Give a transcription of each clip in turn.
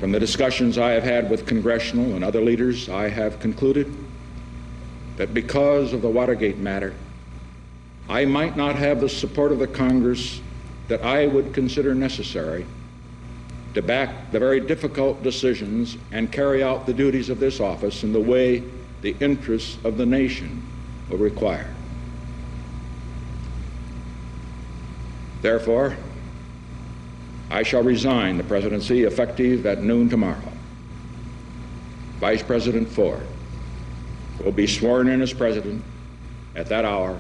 From the discussions I have had with congressional and other leaders, I have concluded that because of the Watergate matter, I might not have the support of the Congress that I would consider necessary to back the very difficult decisions and carry out the duties of this office in the way the interests of the nation will require. Therefore, I shall resign the presidency effective at noon tomorrow. Vice President Ford will be sworn in as president at that hour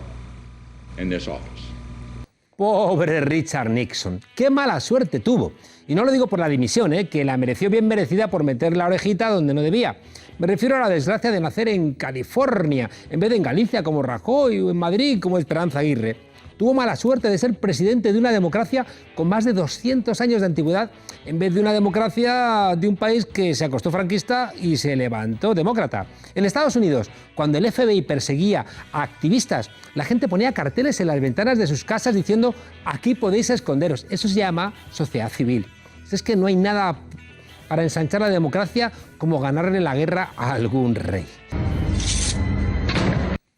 in this office. Pobre Richard Nixon, qué mala suerte tuvo. Y no lo digo por la dimisión, que la mereció bien merecida por meter la orejita donde no debía. Me refiero a la desgracia de nacer en California, en vez de en Galicia como Rajoy o en Madrid como Esperanza Aguirre. Tuvo mala suerte de ser presidente de una democracia con más de 200 años de antigüedad, en vez de una democracia de un país que se acostó franquista y se levantó demócrata. En Estados Unidos, cuando el FBI perseguía a activistas, la gente ponía carteles en las ventanas de sus casas diciendo «aquí podéis esconderos». Eso se llama sociedad civil. Es que no hay nada para ensanchar la democracia como ganarle la guerra a algún rey.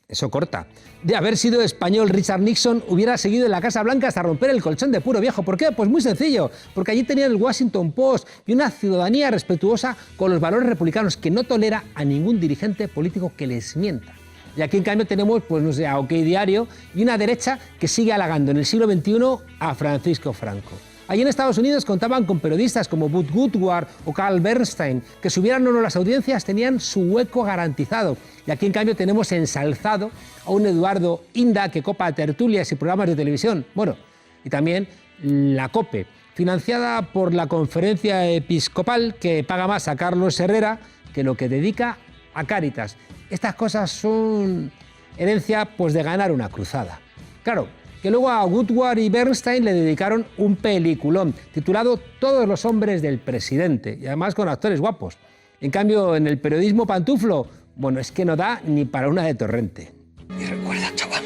Eso corta. De haber sido español, Richard Nixon hubiera seguido en la Casa Blanca hasta romper el colchón de puro viejo. ¿Por qué? Pues muy sencillo. Porque allí tenía el Washington Post y una ciudadanía respetuosa con los valores republicanos que no tolera a ningún dirigente político que les mienta. Y aquí, en cambio, tenemos, pues no sé, a OK Diario y una derecha que sigue halagando en el siglo XXI a Francisco Franco. Allí en Estados Unidos contaban con periodistas como Bud Woodward o Carl Bernstein, que subieran o no las audiencias tenían su hueco garantizado. Y aquí, en cambio, tenemos ensalzado a un Eduardo Inda que copa tertulias y programas de televisión. Bueno, y también la COPE, financiada por la Conferencia Episcopal, que paga más a Carlos Herrera que lo que dedica a Cáritas. Estas cosas son herencia, pues, de ganar una cruzada. Claro, que luego a Woodward y Bernstein le dedicaron un peliculón titulado Todos los hombres del presidente, y además con actores guapos. En cambio, en el periodismo pantuflo, bueno, es que no da ni para una de Torrente. Y recuerda, chaval,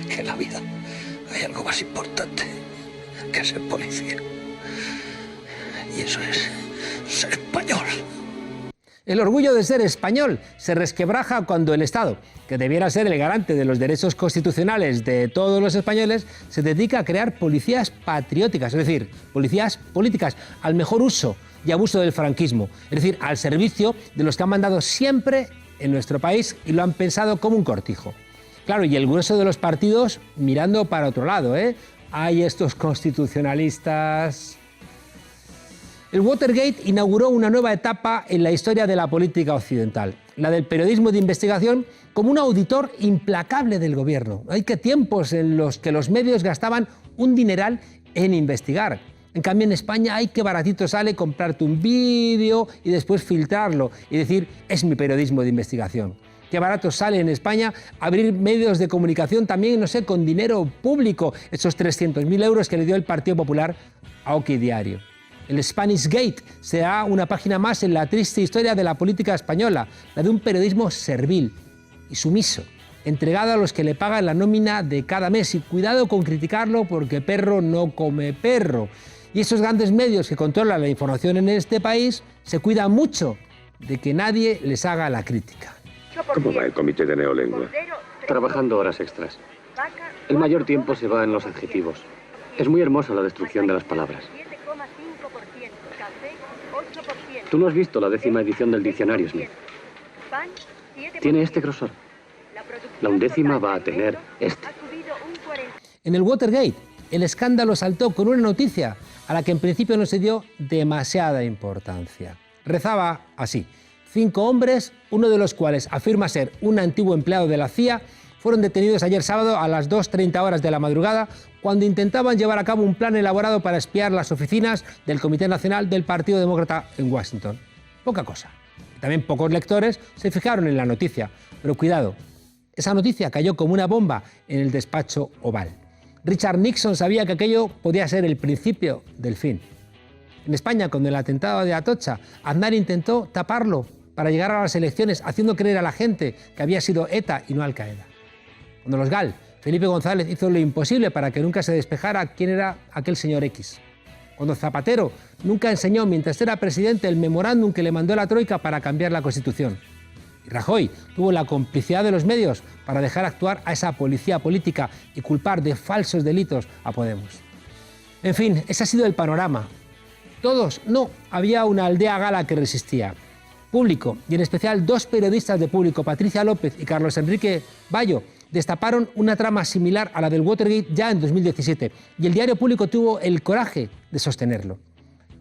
que en la vida hay algo más importante que ser policía. Y eso es ser español. El orgullo de ser español se resquebraja cuando el Estado, que debiera ser el garante de los derechos constitucionales de todos los españoles, se dedica a crear policías patrióticas, es decir, policías políticas, al mejor uso y abuso del franquismo, es decir, al servicio de los que han mandado siempre en nuestro país y lo han pensado como un cortijo. Claro, y el grueso de los partidos mirando para otro lado, Hay estos constitucionalistas. El Watergate inauguró una nueva etapa en la historia de la política occidental, la del periodismo de investigación como un auditor implacable del gobierno. Hay que tiempos en los que los medios gastaban un dineral en investigar. En cambio, en España, hay que baratito sale comprarte un vídeo y después filtrarlo y decir, es mi periodismo de investigación. Qué barato sale en España abrir medios de comunicación también, no sé, con dinero público, esos 300.000 euros que le dio el Partido Popular a OK Diario. El Spanish Gate será una página más en la triste historia de la política española, la de un periodismo servil y sumiso, entregado a los que le pagan la nómina de cada mes. Y cuidado con criticarlo porque perro no come perro. Y esos grandes medios que controlan la información en este país se cuidan mucho de que nadie les haga la crítica. ¿Cómo va el comité de neolengua? Trabajando horas extras. El mayor tiempo se va en los adjetivos. Es muy hermosa la destrucción de las palabras. Tú no has visto la 10ª edición del diccionario, Smith. Tiene este grosor. La 11ª va a tener este. En el Watergate, el escándalo saltó con una noticia a la que en principio no se dio demasiada importancia. Rezaba así: 5 hombres, uno de los cuales afirma ser un antiguo empleado de la CIA, fueron detenidos ayer sábado a las 2:30 horas de la madrugada cuando intentaban llevar a cabo un plan elaborado para espiar las oficinas del Comité Nacional del Partido Demócrata en Washington. Poca cosa. También pocos lectores se fijaron en la noticia, pero cuidado, esa noticia cayó como una bomba en el despacho Oval. Richard Nixon sabía que aquello podía ser el principio del fin. En España, con el atentado de Atocha, Aznar intentó taparlo para llegar a las elecciones, haciendo creer a la gente que había sido ETA y no Al-Qaeda. Cuando los GAL, Felipe González hizo lo imposible para que nunca se despejara quién era aquel señor X. Cuando Zapatero nunca enseñó, mientras era presidente, el memorándum que le mandó la Troika para cambiar la Constitución. Y Rajoy tuvo la complicidad de los medios para dejar actuar a esa policía política y culpar de falsos delitos a Podemos. En fin, ese ha sido el panorama. Todos, no, había una aldea gala que resistía. Público, y en especial dos periodistas de Público, Patricia López y Carlos Enrique Bayo, destaparon una trama similar a la del Watergate ya en 2017, y el diario Público tuvo el coraje de sostenerlo.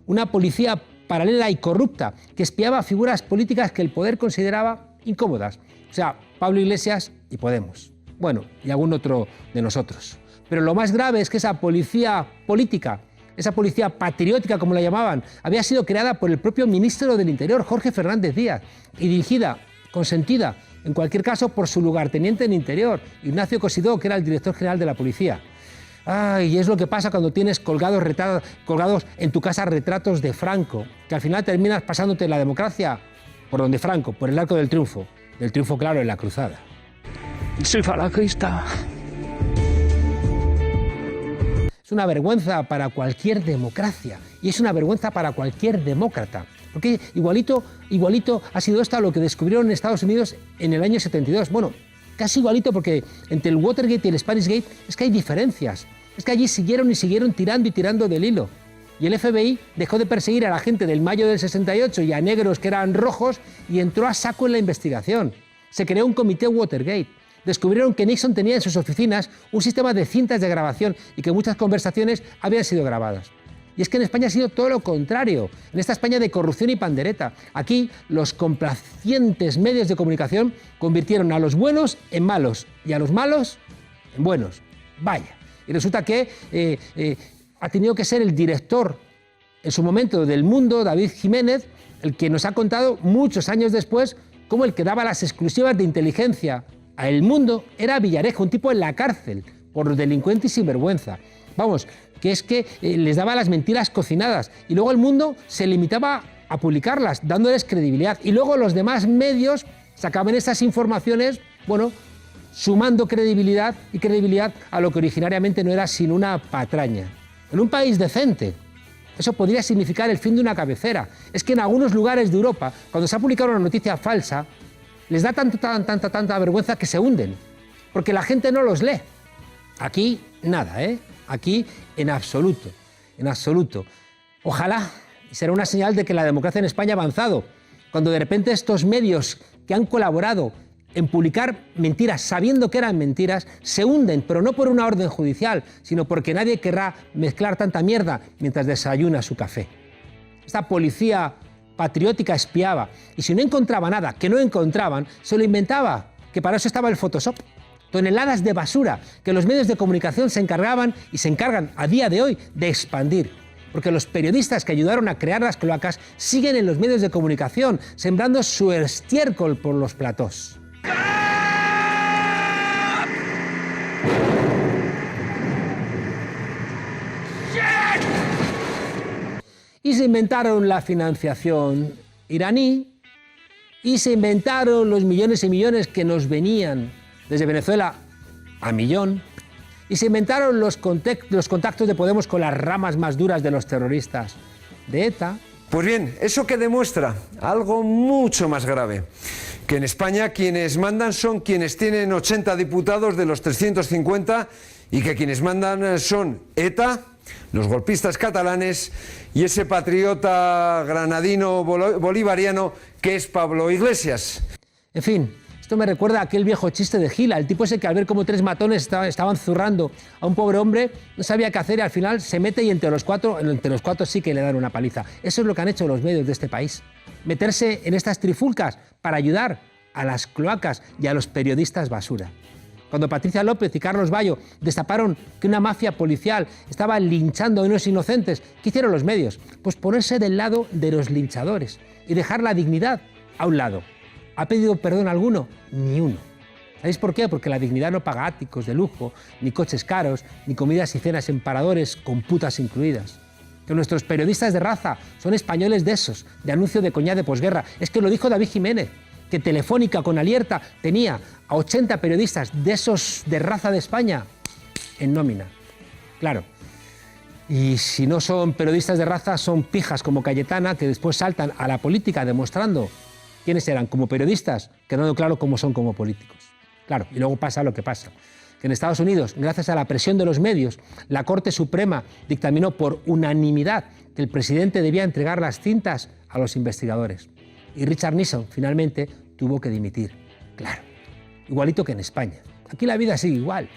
Una policía paralela y corrupta que espiaba a figuras políticas que el poder consideraba incómodas, o sea, Pablo Iglesias y Podemos. Bueno, y algún otro de nosotros. Pero lo más grave es que esa policía política, esa policía patriótica, como la llamaban, había sido creada por el propio ministro del Interior, Jorge Fernández Díaz, y dirigida, consentida, en cualquier caso, por su lugarteniente en Interior, Ignacio Cosidó, que era el director general de la policía. Ay, y es lo que pasa cuando tienes colgados en tu casa retratos de Franco, que al final terminas pasándote la democracia por donde Franco, por el Arco del Triunfo, claro, en la Cruzada. Soy falangista. Es una vergüenza para cualquier democracia y es una vergüenza para cualquier demócrata. Porque igualito ha sido esto a lo que descubrieron en Estados Unidos en el año 72. Bueno, casi igualito, porque entre el Watergate y el Spanish Gate es que hay diferencias. Es que allí siguieron tirando y tirando del hilo. Y el FBI dejó de perseguir a la gente del mayo del 68 y a negros que eran rojos y entró a saco en la investigación. Se creó un comité Watergate. Descubrieron que Nixon tenía en sus oficinas un sistema de cintas de grabación y que muchas conversaciones habían sido grabadas. Y es que en España ha sido todo lo contrario, en esta España de corrupción y pandereta. Aquí los complacientes medios de comunicación convirtieron a los buenos en malos y a los malos en buenos. Vaya. Y resulta que ha tenido que ser el director en su momento del Mundo, David Jiménez, el que nos ha contado muchos años después cómo el que daba las exclusivas de inteligencia a El Mundo era Villarejo, un tipo en la cárcel por delincuente y sinvergüenza. Vamos, que es que les daba las mentiras cocinadas y luego El Mundo se limitaba a publicarlas, dándoles credibilidad. Y luego los demás medios sacaban esas informaciones, bueno, sumando credibilidad a lo que originariamente no era sino una patraña. En un país decente, eso podría significar el fin de una cabecera. Es que en algunos lugares de Europa, cuando se ha publicado una noticia falsa, les da tanta vergüenza que se hunden, porque la gente no los lee. Aquí nada, ¿eh? Aquí en absoluto, en absoluto. Ojalá, y será una señal de que la democracia en España ha avanzado, cuando de repente estos medios que han colaborado en publicar mentiras, sabiendo que eran mentiras, se hunden, pero no por una orden judicial, sino porque nadie querrá mezclar tanta mierda mientras desayuna su café. Esta policía patriótica espiaba, y si no encontraba nada, que no encontraban, se lo inventaba, que para eso estaba el Photoshop. Toneladas de basura que los medios de comunicación se encargaban y se encargan a día de hoy de expandir. Porque los periodistas que ayudaron a crear las cloacas siguen en los medios de comunicación, sembrando su estiércol por los platós. Y se inventaron la financiación iraní, y se inventaron los millones y millones que nos venían desde Venezuela a millón, y se inventaron los contactos de Podemos con las ramas más duras de los terroristas de ETA. Pues bien, eso que demuestra algo mucho más grave, que en España quienes mandan son quienes tienen 80 diputados de los 350 y que quienes mandan son ETA, los golpistas catalanes y ese patriota granadino bolivariano que es Pablo Iglesias. En fin, esto me recuerda a aquel viejo chiste de Gila, el tipo ese que al ver cómo tres matones estaban zurrando a un pobre hombre, no sabía qué hacer y al final se mete y entre los cuatro sí que le dan una paliza. Eso es lo que han hecho los medios de este país. Meterse en estas trifulcas para ayudar a las cloacas y a los periodistas basura. Cuando Patricia López y Carlos Bayo destaparon que una mafia policial estaba linchando a unos inocentes, ¿qué hicieron los medios? Pues ponerse del lado de los linchadores y dejar la dignidad a un lado. ¿Ha pedido perdón alguno? Ni uno. ¿Sabéis por qué? Porque la dignidad no paga áticos de lujo, ni coches caros, ni comidas y cenas en paradores con putas incluidas. Que nuestros periodistas de raza son españoles de esos, de anuncio de coñac de posguerra. Es que lo dijo David Jiménez, que Telefónica con Alierta tenía a 80 periodistas de esos de raza de España en nómina. Claro, Y si no son periodistas de raza, son pijas como Cayetana, que después saltan a la política demostrando quiénes eran como periodistas, quedando claro cómo son como políticos. Claro, y luego pasa lo que pasa. Que en Estados Unidos, gracias a la presión de los medios, la Corte Suprema dictaminó por unanimidad que el presidente debía entregar las cintas a los investigadores. Y Richard Nixon finalmente tuvo que dimitir. Claro, igualito que en España. Aquí la vida sigue igual.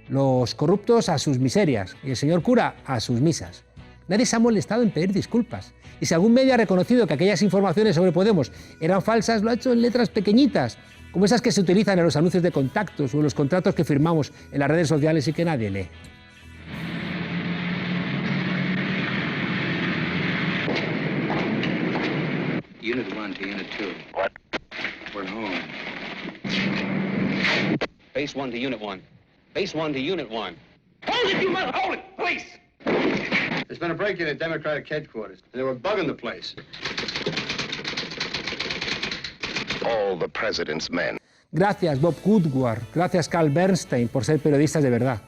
Los corruptos a sus miserias y el señor cura a sus misas. Nadie se ha molestado en pedir disculpas. Y si algún medio ha reconocido que aquellas informaciones sobre Podemos eran falsas, lo ha hecho en letras pequeñitas, como esas que se utilizan en los anuncios de contactos o en los contratos que firmamos en las redes sociales y que nadie lee. Unit 1 to Unit 2. What? We're home. Base 1 to Unit 1. Base 1 to Unit 1. Hold it, you mother! Hold it! Police! There's been a break-in at Democratic headquarters. They were bugging the place. All the president's men. Gracias, Bob Woodward. Gracias, Carl Bernstein, por ser periodistas de verdad,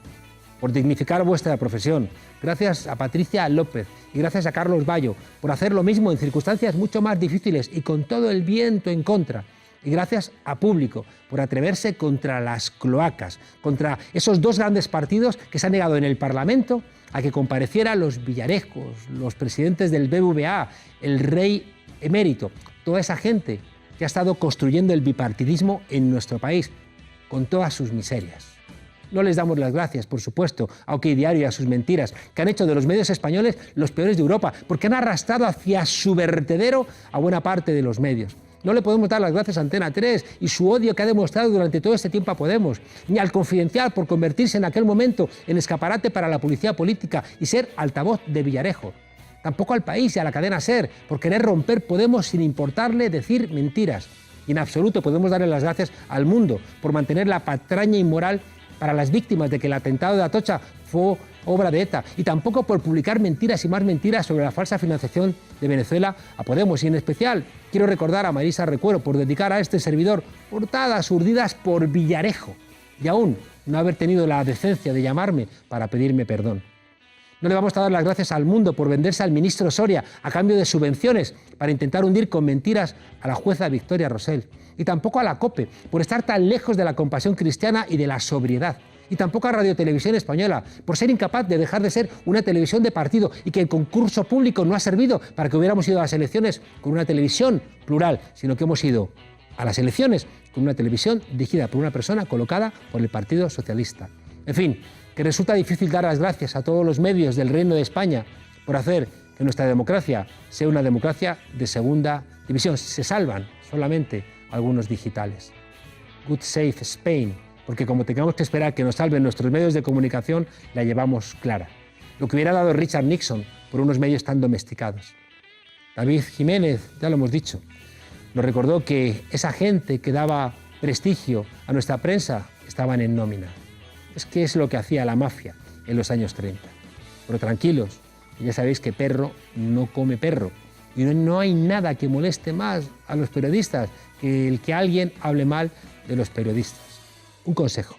por dignificar vuestra profesión. Gracias a Patricia López y gracias a Carlos Bayo por hacer lo mismo en circunstancias mucho más difíciles y con todo el viento en contra. Y gracias a Público por atreverse contra las cloacas, contra esos dos grandes partidos que se han negado en el Parlamento a que comparecieran los Villarejos, los presidentes del BBVA, el rey emérito, toda esa gente que ha estado construyendo el bipartidismo en nuestro país, con todas sus miserias. No les damos las gracias, por supuesto, a OK Diario y a sus mentiras, que han hecho de los medios españoles los peores de Europa, porque han arrastrado hacia su vertedero a buena parte de los medios. No le podemos dar las gracias a Antena 3 y su odio que ha demostrado durante todo este tiempo a Podemos, ni al Confidencial por convertirse en aquel momento en escaparate para la policía política y ser altavoz de Villarejo. Tampoco al País y a la cadena SER por querer romper Podemos sin importarle decir mentiras. Y en absoluto podemos darle las gracias al Mundo por mantener la patraña inmoral para las víctimas de que el atentado de Atocha fue obra de ETA, y tampoco por publicar mentiras y más mentiras sobre la falsa financiación de Venezuela a Podemos. Y en especial quiero recordar a Marisa Recuero por dedicar a este servidor portadas urdidas por Villarejo y aún no haber tenido la decencia de llamarme para pedirme perdón. No le vamos a dar las gracias al Mundo por venderse al ministro Soria a cambio de subvenciones para intentar hundir con mentiras a la jueza Victoria Rosell. Y tampoco a la COPE por estar tan lejos de la compasión cristiana y de la sobriedad. Y tampoco a Radio Televisión Española por ser incapaz de dejar de ser una televisión de partido y que el concurso público no ha servido para que hubiéramos ido a las elecciones con una televisión plural, sino que hemos ido a las elecciones con una televisión dirigida por una persona colocada por el Partido Socialista. En fin, que resulta difícil dar las gracias a todos los medios del Reino de España por hacer que nuestra democracia sea una democracia de segunda división. Se salvan solamente algunos digitales. Good save Spain, porque como tengamos que esperar que nos salven nuestros medios de comunicación, la llevamos clara. Lo que hubiera dado Richard Nixon por unos medios tan domesticados. David Jiménez, ya lo hemos dicho, nos recordó que esa gente que daba prestigio a nuestra prensa estaban en nómina. Es que es lo que hacía la mafia en los años 30. Pero tranquilos, ya sabéis que perro no come perro. Y no hay nada que moleste más a los periodistas que el que alguien hable mal de los periodistas. Un consejo.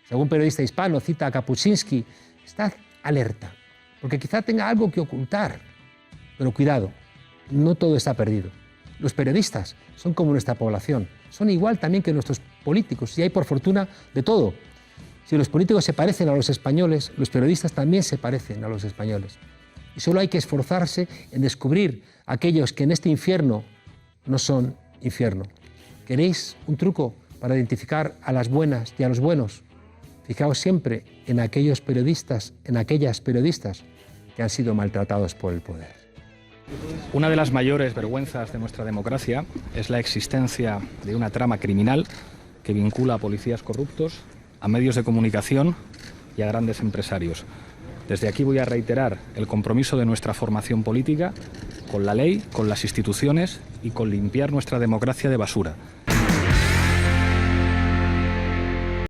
Si algún periodista hispano cita a Kapuscinski, estad alerta, porque quizá tenga algo que ocultar. Pero cuidado, no todo está perdido. Los periodistas son como nuestra población, son igual también que nuestros políticos, y hay por fortuna de todo. Si los políticos se parecen a los españoles, los periodistas también se parecen a los españoles. Y solo hay que esforzarse en descubrir aquellos que en este infierno no son infierno. ¿Queréis un truco para identificar a las buenas y a los buenos? Fijaos siempre en aquellos periodistas, en aquellas periodistas que han sido maltratados por el poder. Una de las mayores vergüenzas de nuestra democracia es la existencia de una trama criminal que vincula a policías corruptos, a medios de comunicación y a grandes empresarios. Desde aquí voy a reiterar el compromiso de nuestra formación política con la ley, con las instituciones y con limpiar nuestra democracia de basura.